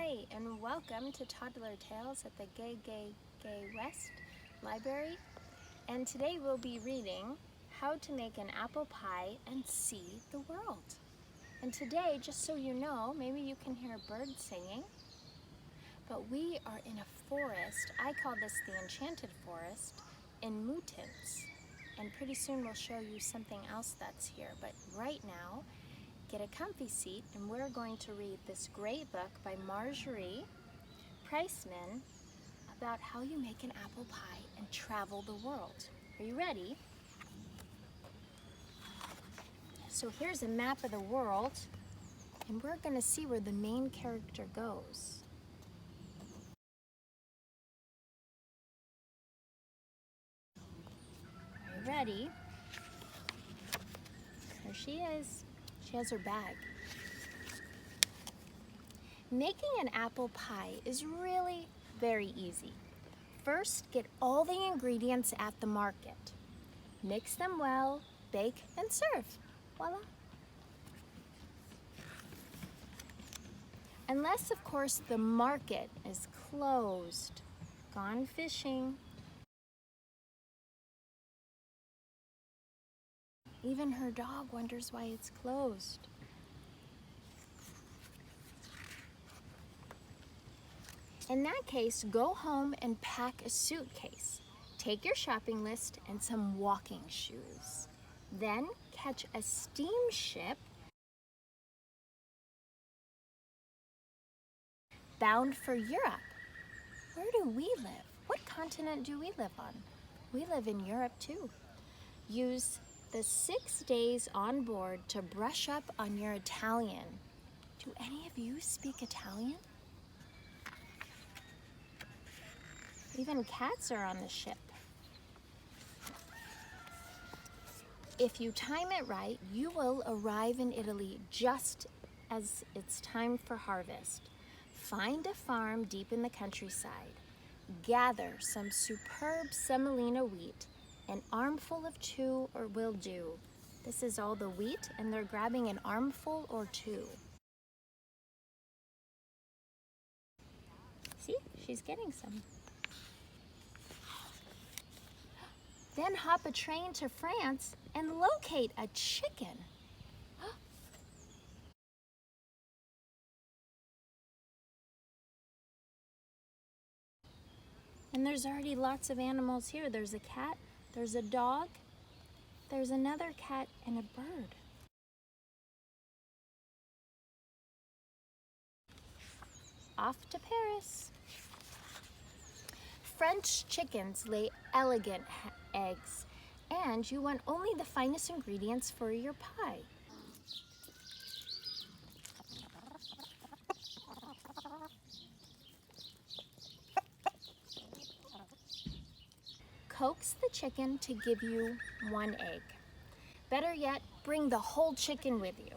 Hi, and welcome to Toddler Tales at the Gay West Library. And today we'll be reading How to Make an Apple Pie and See the World. And today, just so you know, maybe you can hear birds singing, but we are in a forest. I call this the Enchanted Forest in Mutants. And pretty soon we'll show you something else that's here. But right now, get a comfy seat, and we're going to read this great book by Marjorie, Priceman, about how you make an apple pie and travel the world. Are you ready? So here's a map of the world, and we're going to see where the main character goes. Are you ready? There she is. She has her bag. Making an apple pie is really very easy. First, get all the ingredients at the market. Mix them well, bake, and serve. Voila. Unless, of course, the market is closed, gone fishing. Even her dog wonders why it's closed. In that case, go home and pack a suitcase. Take your shopping list and some walking shoes. Then catch a steamship bound for Europe. Where do we live? What continent do we live on? We live in Europe too. Use the 6 days on board to brush up on your Italian. Do any of you speak Italian? Even cats are on the ship. If you time it right, you will arrive in Italy just as it's time for harvest. Find a farm deep in the countryside. Gather some superb semolina wheat. An armful of 2 will do. This is all the wheat, and they're grabbing an armful or 2. See, she's getting some. Then hop a train to France and locate a chicken. And there's already lots of animals here. There's a cat, there's a dog, there's another cat and a bird. Off to Paris. French chickens lay elegant eggs, and you want only the finest ingredients for your pie. Coax the chicken to give you 1 egg. Better yet, bring the whole chicken with you.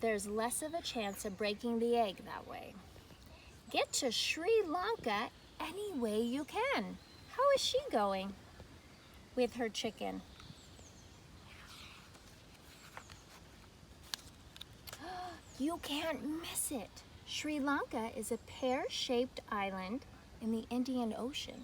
There's less of a chance of breaking the egg that way. Get to Sri Lanka any way you can. How is she going with her chicken? You can't miss it. Sri Lanka is a pear-shaped island in the Indian Ocean.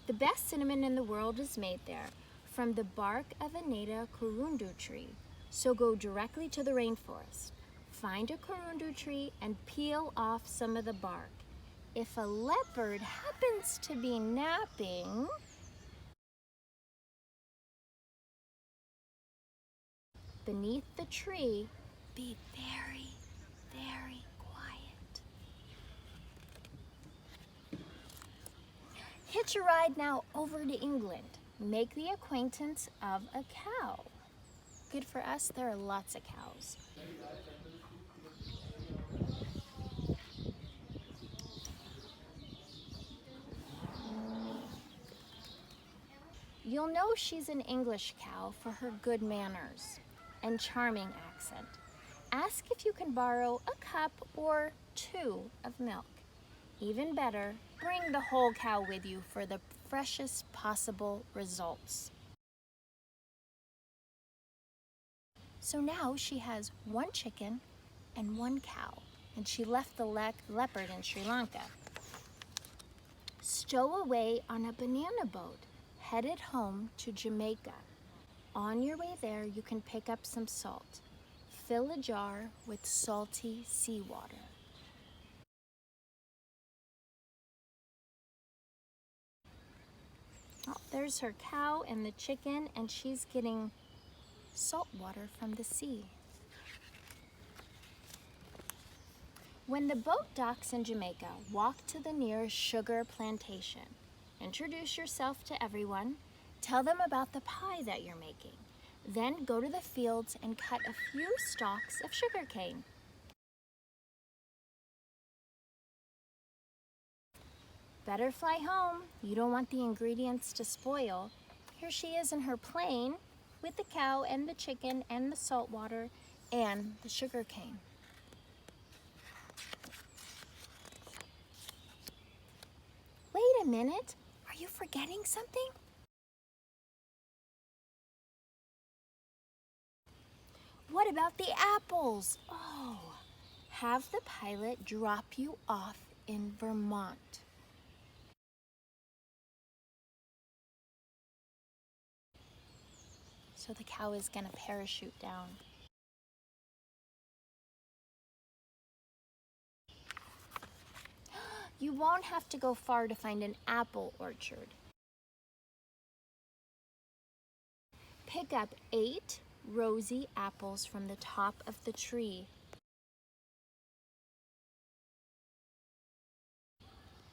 The best cinnamon in the world is made there from the bark of a native kurundu tree. So go directly to the rainforest. Find a kurundu tree and peel off some of the bark. If a leopard happens to be napping, beneath the tree, be very, very quiet. Hitch a ride now over to England. Make the acquaintance of a cow. Good for us, there are lots of cows. You'll know she's an English cow for her good manners and charming accent. Ask if you can borrow a cup or 2 of milk. Even better, bring the whole cow with you for the freshest possible results. So now she has one chicken and one cow, and she left the leopard in Sri Lanka. Stow away on a banana boat, headed home to Jamaica. On your way there, you can pick up some salt. Fill a jar with salty seawater. Oh, there's her cow and the chicken, and she's getting salt water from the sea. When the boat docks in Jamaica, walk to the nearest sugar plantation. Introduce yourself to everyone. Tell them about the pie that you're making. Then go to the fields and cut a few stalks of sugarcane. Better fly home. You don't want the ingredients to spoil. Here she is in her plane with the cow and the chicken and the salt water and the sugarcane. Wait a minute, are you forgetting something? What about the apples? Oh, have the pilot drop you off in Vermont. So the cow is gonna parachute down. You won't have to go far to find an apple orchard. Pick up 8 rosy apples from the top of the tree.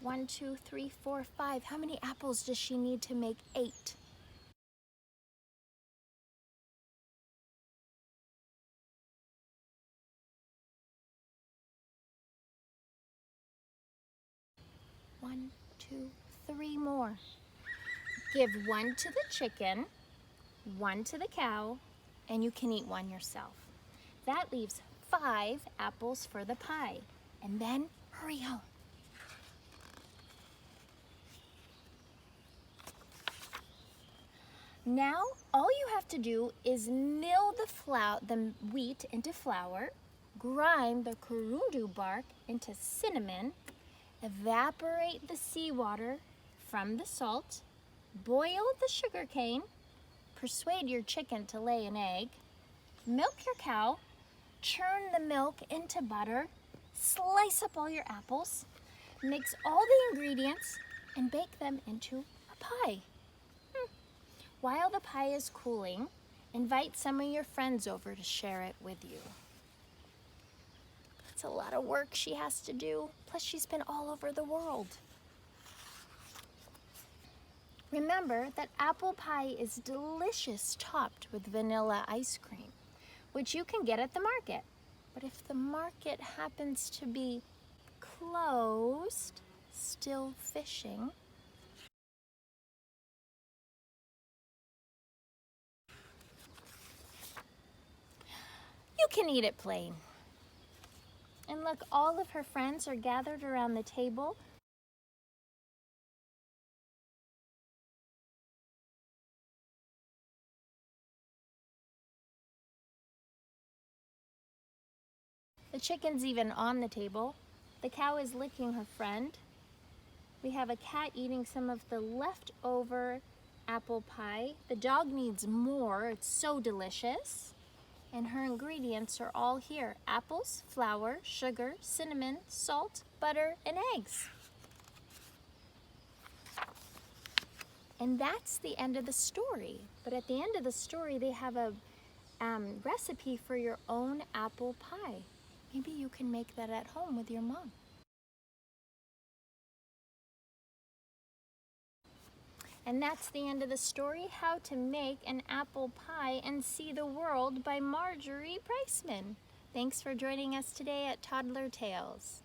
1, 2, 3, 4, 5. How many apples does she need to make 8? One, 2, 3 more. Give 1 to the chicken, 1 to the cow, and you can eat 1 yourself. That leaves 5 apples for the pie. And then hurry home. Now, all you have to do is mill the wheat into flour, grind the kurundu bark into cinnamon, evaporate the seawater from the salt, boil the sugarcane, persuade your chicken to lay an egg, milk your cow, churn the milk into butter, slice up all your apples, mix all the ingredients, and bake them into a pie. While the pie is cooling, invite some of your friends over to share it with you. It's a lot of work she has to do, plus she's been all over the world. Remember that apple pie is delicious topped with vanilla ice cream, which you can get at the market. But if the market happens to be closed, still fishing, you can eat it plain. And look, all of her friends are gathered around the table. The chicken's even on the table. The cow is licking her friend. We have a cat eating some of the leftover apple pie. The dog needs more, it's so delicious. And her ingredients are all here: apples, flour, sugar, cinnamon, salt, butter, and eggs. And that's the end of the story. But at the end of the story, they have a recipe for your own apple pie. Maybe you can make that at home with your mom. And that's the end of the story, How to Make an Apple Pie and See the World by Marjorie Priceman. Thanks for joining us today at Toddler Tales.